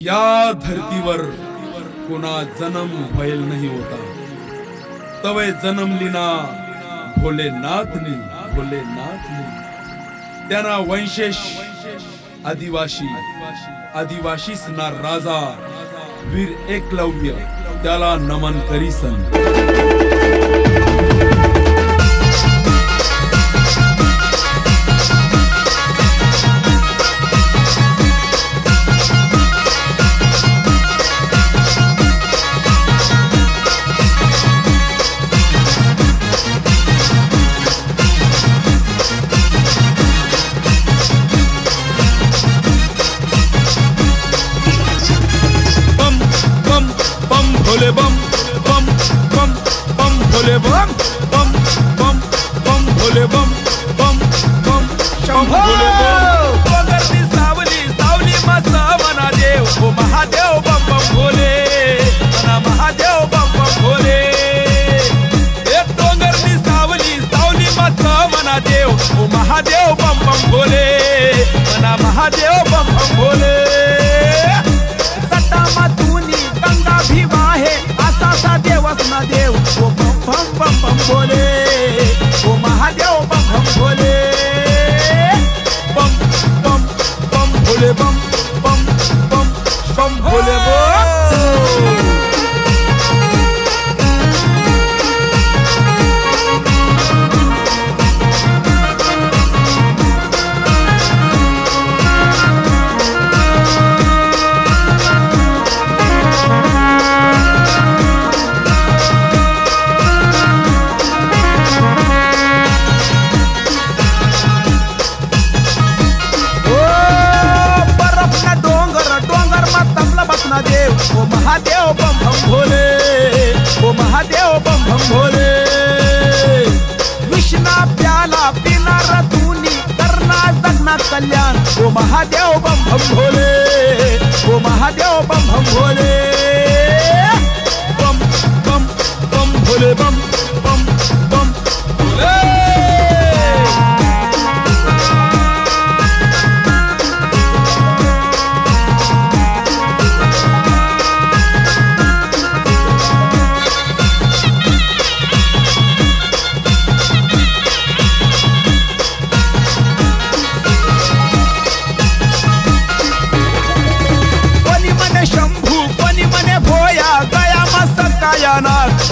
या धरतीवर कोणा जन्म व्हायल नहीं होता, तवे जन्म लिना भोलेनाथनी त्यांना वंशेश आदिवासीस ना राजा वीर एकलव्य त्याला नमन करीसन। भोले बम बम बम बम भोले बम बम बम बम भोले बम बम बम शंभ भोले बम। डोंगरनी सावली सावली मस्त मना देव ओ महादेव बम बम भोले मना महादेव बम बम भोले। एक डोंगरनी सावली सावली मस्त मना देव ओ महादेव बम बम भोले मना महादेव बम बम भोले। देवसना देव ओ बम बम बम बम भोले ओ महादेव बम बम भोले बम बम बम भोले बम बम बम बम भोले बम। देव ओ महादेव बम बम भोले ओ महादेव बम बम भोले। विष्णा प्याला पिना रतूनी करना जगना कल्याण ओ महादेव बम बम भोले ओ महादेव बम बम भोले बम बम बम भोले बम बम बम भोले।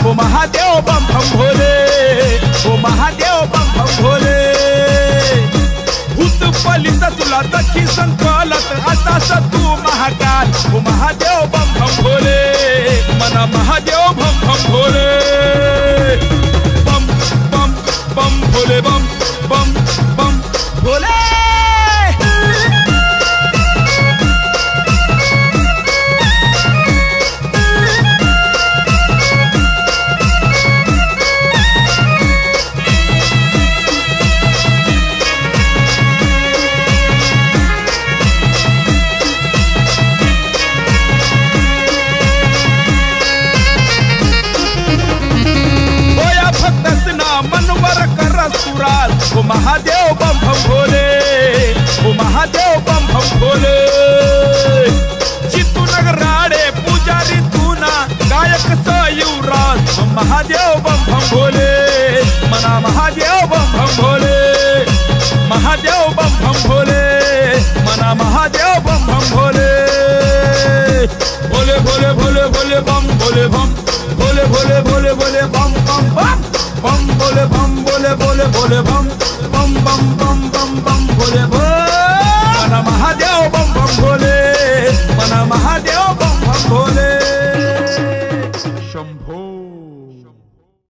ओ महादेव बम बम भोले ओ महादेव बम बम भोले। भूत पलित तुला दखी संकलत असास तू महाकाल ओ महादेव बम बम भोले मना महादेव बम बम भोले बम बम बम भोले बम बम बम भोले। ओ महादेव बम बम भोले ओ महादेव बम बम भोले। चित्तू नगराडे पुजारी तूना गायक सयुराज महादेव बम बम भोले मना महादेव बम बम भोले महादेव बम बम भोले मना महादेव बम बम भोले भोले भोले भोले भोले बम भोले बम भोले भोले भोले भोले बम बम बम बम भोले बम भोले भोले भोले बम बम बम बम बम बम भोले बम।